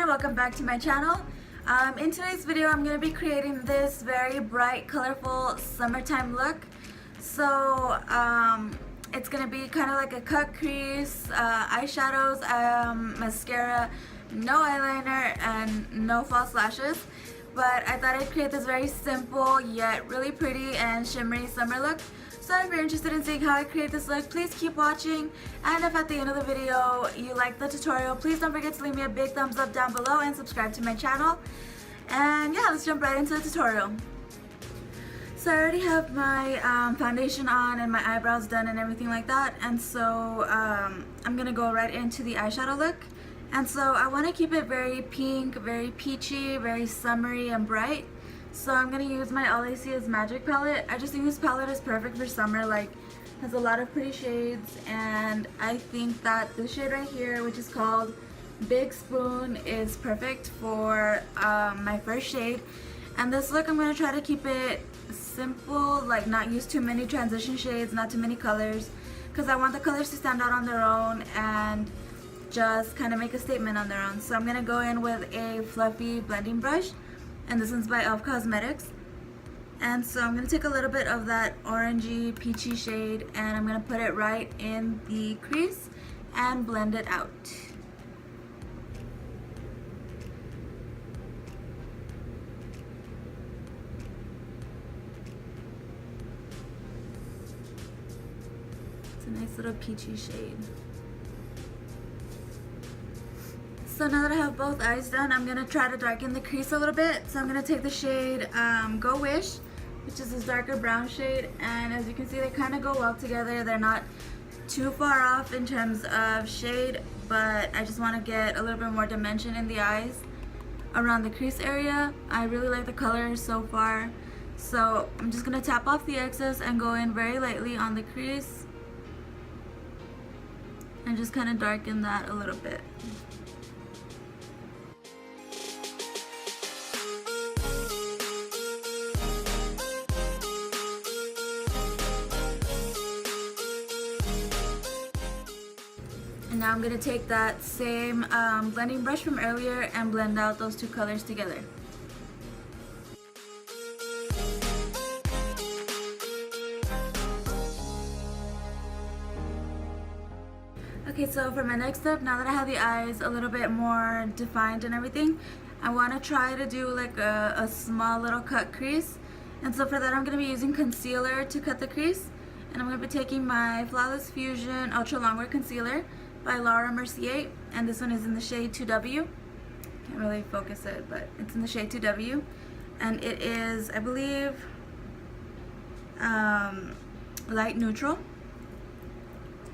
welcome back to my channel. In today's video I'm going to be creating this very bright, colorful summertime look. So it's going to be kind of like a cut crease, eyeshadows, mascara, no eyeliner, and no false lashes. But I thought I'd create this very simple yet really pretty and shimmery summer look. So if you're interested in seeing how I create this look, please keep watching. And if at the end of the video you like the tutorial, please don't forget to leave me a big thumbs up down below and subscribe to my channel. And yeah, let's jump right into the tutorial. So I already have my foundation on and my eyebrows done and everything like that. And so I'm going to go right into the eyeshadow look. And so I want to keep it very pink, very peachy, very summery and bright. So I'm going to use my All I See Is Magic palette. I just think this palette is perfect for summer, like has a lot of pretty shades, and I think that this shade right here, which is called Big Spoon, is perfect for my first shade. And this look I'm going to try to keep it simple, like not use too many transition shades, not too many colors, because I want the colors to stand out on their own and just kind of make a statement on their own. So I'm going to go in with a fluffy blending brush. And this one's by e.l.f. Cosmetics. And so I'm going to take a little bit of that orangey, peachy shade and I'm going to put it right in the crease and blend it out. It's a nice little peachy shade. So now that I have both eyes done, I'm going to try to darken the crease a little bit. So I'm going to take the shade Go Wish, which is this darker brown shade. And as you can see, they kind of go well together. They're not too far off in terms of shade, but I just want to get a little bit more dimension in the eyes around the crease area. I really like the color so far. So I'm just going to tap off the excess and go in very lightly on the crease. And just kind of darken that a little bit. And now I'm going to take that same blending brush from earlier and blend out those two colors together. Okay, so for my next step, now that I have the eyes a little bit more defined and everything, I want to try to do like a small little cut crease. And so for that I'm going to be using concealer to cut the crease. And I'm going to be taking my Flawless Fusion Ultra Longwear Concealer by Mercier, and this one is in the shade 2W. Can't really focus it, but it's in the shade 2W, and it is, I believe, light neutral.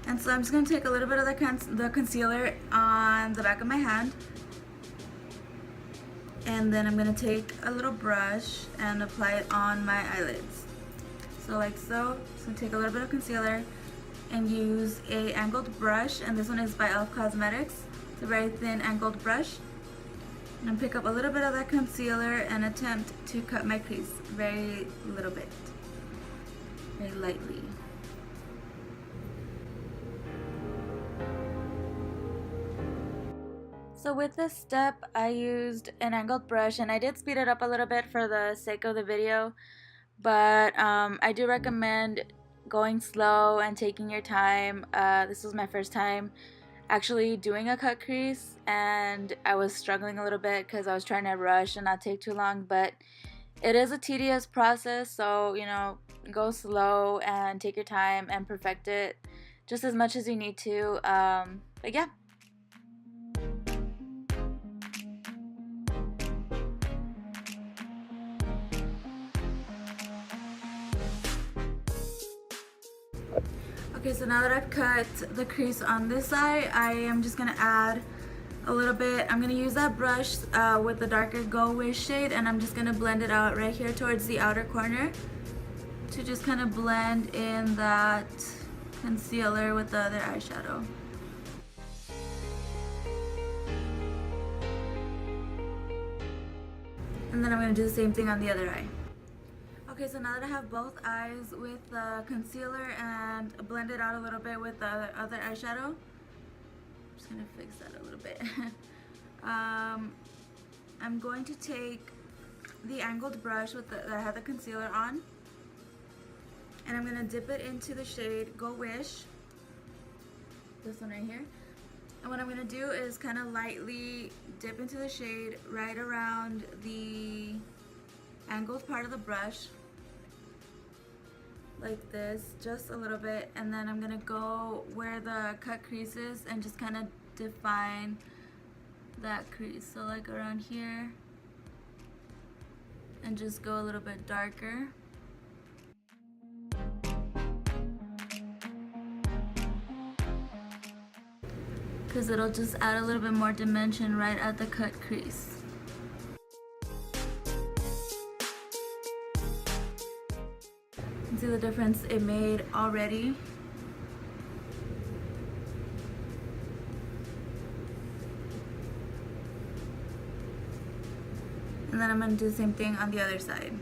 And so I'm just going to take a little bit of the concealer on the back of my hand, and then I'm going to take a little brush and apply it on my eyelids. So like so. Just going to take a little bit of concealer and use a angled brush, and this one is by e.l.f. Cosmetics. It's a very thin angled brush. And I'll pick up a little bit of that concealer and attempt to cut my crease very little bit, very lightly. So with this step I used an angled brush, and I did speed it up a little bit for the sake of the video, but I do recommend going slow and taking your time. This was my first time actually doing a cut crease, and I was struggling a little bit because I was trying to rush and not take too long, but it is a tedious process, so you know, go slow and take your time and perfect it just as much as you need to. But yeah. Okay, so now that I've cut the crease on this side, I am just going to add a little bit. I'm going to use that brush with the darker Go Wish shade, and I'm just going to blend it out right here towards the outer corner to just kind of blend in that concealer with the other eyeshadow. And then I'm going to do the same thing on the other eye. Okay, so now that I have both eyes with the concealer and blended out a little bit with the other eyeshadow, I'm just gonna fix that a little bit. I'm going to take the angled brush that I had the concealer on, and I'm going to dip it into the shade Go Wish, this one right here. And what I'm going to do is kind of lightly dip into the shade right around the angled part of the brush, like this, just a little bit, and then I'm going to go where the cut crease is and just kind of define that crease, so like around here, and just go a little bit darker. Because it'll just add a little bit more dimension right at the cut crease. You can see the difference it made already. And then I'm going to do the same thing on the other side.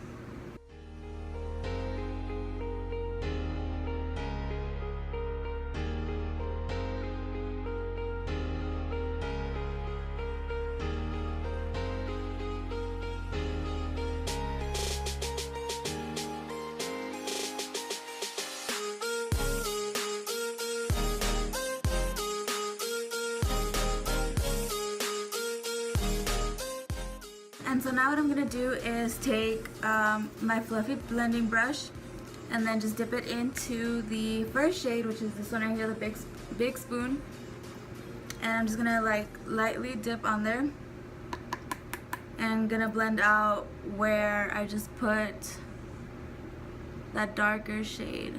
And so now what I'm going to do is take my fluffy blending brush and then just dip it into the first shade, which is this one right here, the big spoon. And I'm just going to like lightly dip on there. And I'm going to blend out where I just put that darker shade.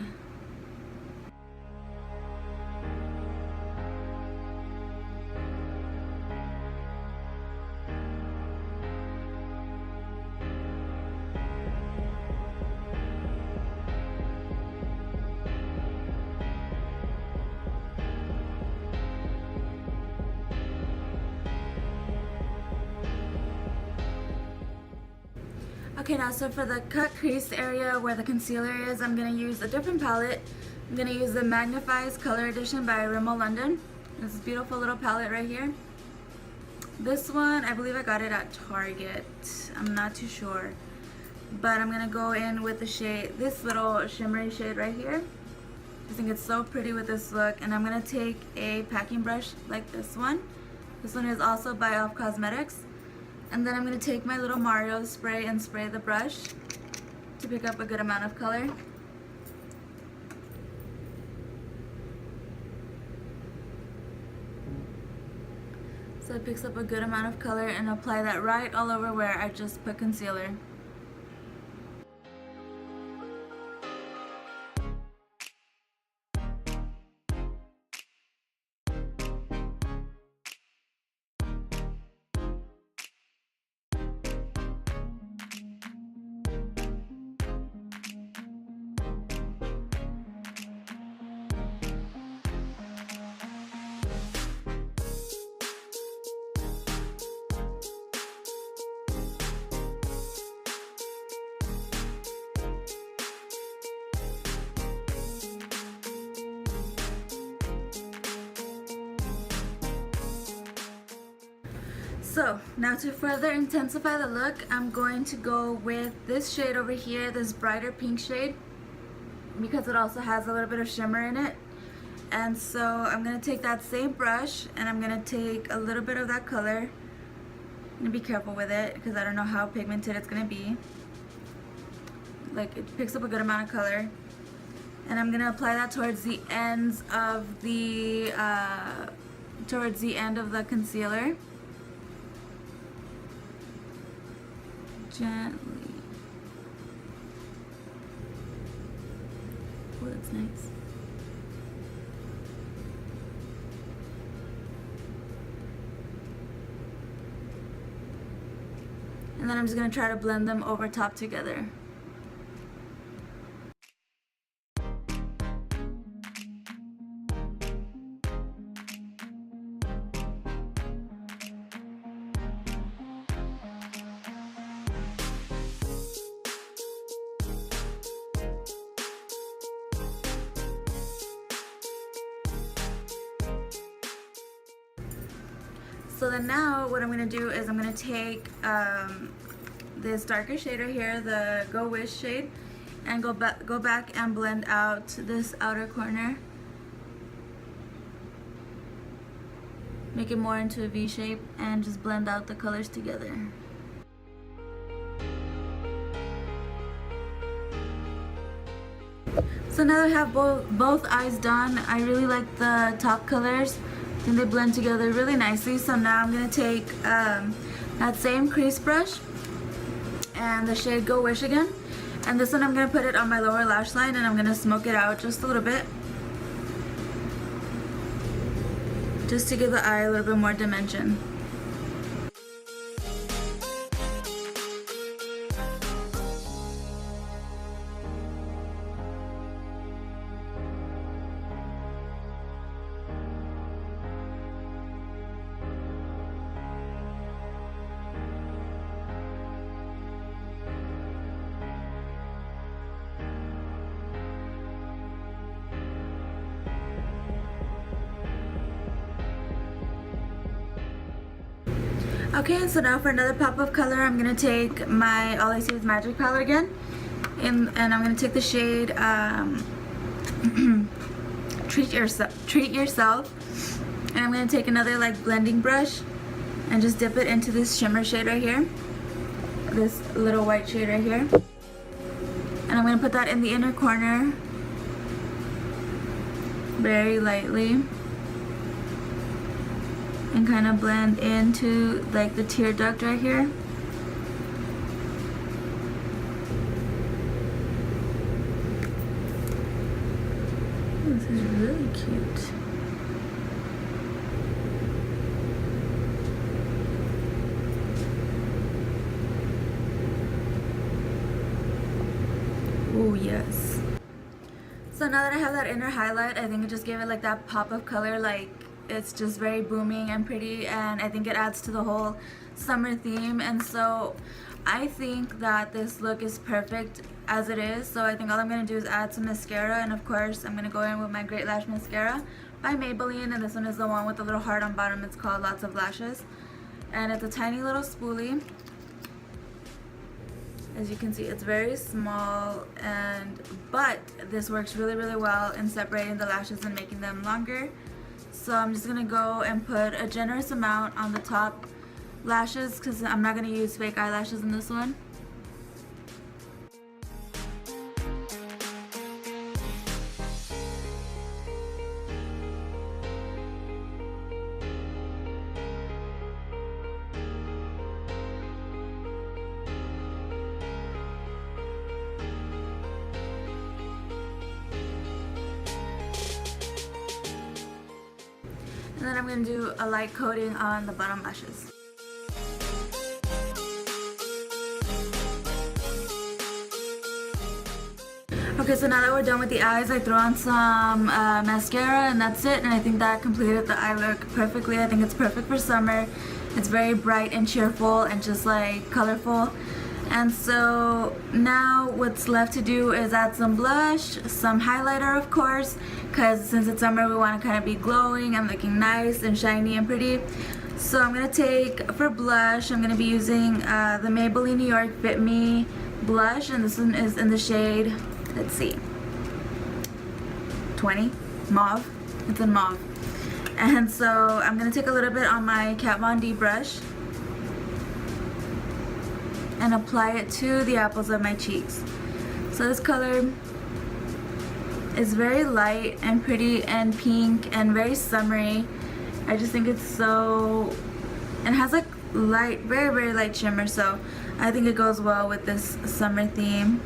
Okay, now so for the cut crease area where the concealer is, I'm going to use a different palette. I'm going to use the Magnif'eyes Color Edition by Rimmel London. This beautiful little palette right here. This one, I believe I got it at Target. I'm not too sure. But I'm going to go in with the shade, this little shimmery shade right here. I think it's so pretty with this look. And I'm going to take a packing brush like this one. This one is also by Elf Cosmetics. And then I'm going to take my little Mario spray and spray the brush to pick up a good amount of color. So it picks up a good amount of color, and apply that right all over where I just put concealer. So now to further intensify the look, I'm going to go with this shade over here, this brighter pink shade, because it also has a little bit of shimmer in it. And so I'm going to take that same brush and I'm going to take a little bit of that color. I'm going to be careful with it because I don't know how pigmented it's going to be. Like, it picks up a good amount of color. And I'm going to apply that towards the ends of the end of the concealer. Gently. Oh, that's nice. And then I'm just going to try to blend them over top together. So then now what I'm going to do is I'm going to take this darker shade right here, the Go Wish shade, and go back and blend out this outer corner. Make it more into a V shape and just blend out the colors together. So now that I have both eyes done, I really like the top colors and they blend together really nicely. So now I'm going to take that same crease brush and the shade Go Wish again. And this one I'm going to put it on my lower lash line and I'm going to smoke it out just a little bit. Just to give the eye a little bit more dimension. Okay, so now for another pop of color, I'm going to take my All I See Is Magic palette again. And I'm going to take the shade Treat Yourself. And I'm going to take another like blending brush and just dip it into this shimmer shade right here. This little white shade right here. And I'm going to put that in the inner corner very lightly. And kind of blend into like the tear duct right here. This is really cute. Oh yes. So now that I have that inner highlight, I think it just gave it like that pop of color, like it's just very booming and pretty, and I think it adds to the whole summer theme. And so I think that this look is perfect as it is. So I think all I'm going to do is add some mascara, and of course I'm going to go in with my Great Lash Mascara by Maybelline, and this one is the one with the little heart on bottom. It's called Lots of Lashes, and it's a tiny little spoolie. As you can see, it's very small, but this works really well in separating the lashes and making them longer. So I'm just going to go and put a generous amount on the top lashes because I'm not going to use fake eyelashes in this one. And then I'm going to do a light coating on the bottom lashes. Okay, so now that we're done with the eyes, I throw on some mascara and that's it. And I think that completed the eye look perfectly. I think it's perfect for summer. It's very bright and cheerful and just like colorful. And so now what's left to do is add some blush, some highlighter of course, because since it's summer we want to kind of be glowing and looking nice and shiny and pretty. So I'm going to take, for blush, I'm going to be using the Maybelline New York Fit Me blush, and this one is in the shade, let's see, 20, mauve. It's in mauve. And so I'm going to take a little bit on my Kat Von D brush and apply it to the apples of my cheeks. So this color is very light and pretty and pink and very summery. I just think it's so, and has like light, very light shimmer, so I think it goes well with this summer theme.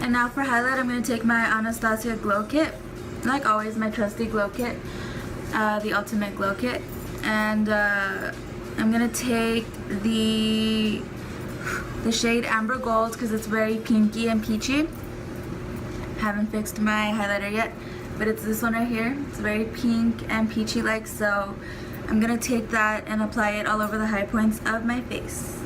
And now for highlight, I'm going to take my Anastasia Glow Kit. Like always, my trusty Glow Kit, the Ultimate Glow Kit. And I'm going to take the shade Amber Gold because it's very pinky and peachy. Haven't fixed my highlighter yet. but it's this one right here. It's very pink and peachy like, so I'm gonna take that and apply it all over the high points of my face.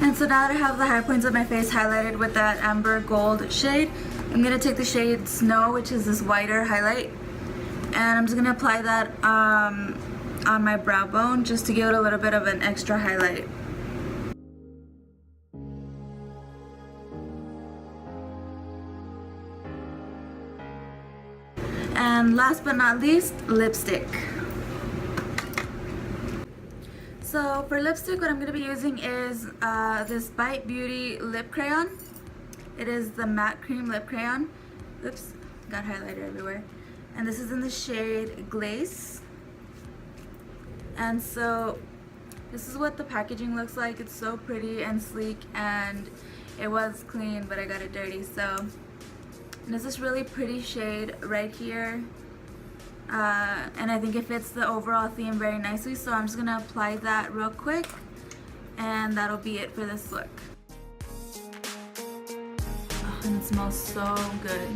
And so now that I have the high points of my face highlighted with that amber gold shade, I'm going to take the shade Snow, which is this whiter highlight, and I'm just going to apply that on my brow bone just to give it a little bit of an extra highlight. And last but not least, lipstick. So for lipstick, what I'm going to be using is this Bite Beauty lip crayon. It is the matte cream lip crayon. Oops, got highlighter everywhere. And this is in the shade Glaze. And so this is what the packaging looks like. It's so pretty and sleek, and it was clean, but I got it dirty. So there's this really pretty shade right here. And I think it fits the overall theme very nicely, so I'm just going to apply that real quick, and that'll be it for this look. Oh, and it smells so good.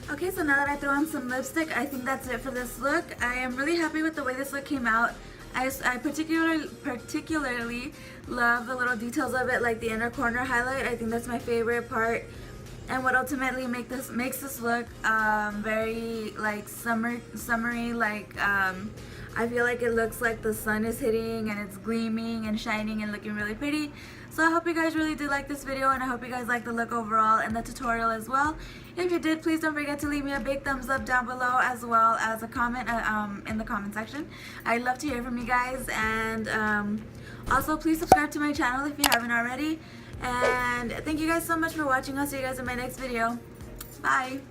Okay, so now that I throw on some lipstick, I think that's it for this look. I am really happy with the way this look came out. I particularly love the little details of it, like the inner corner highlight. I think that's my favorite part, and what ultimately makes this look very like summery. Like I feel like it looks like the sun is hitting and it's gleaming and shining and looking really pretty. So I hope you guys really did like this video, and I hope you guys like the look overall and the tutorial as well. If you did, please don't forget to leave me a big thumbs up down below, as well as a comment in the comment section. I'd love to hear from you guys, and also please subscribe to my channel if you haven't already. And thank you guys so much for watching. I'll see you guys in my next video. Bye!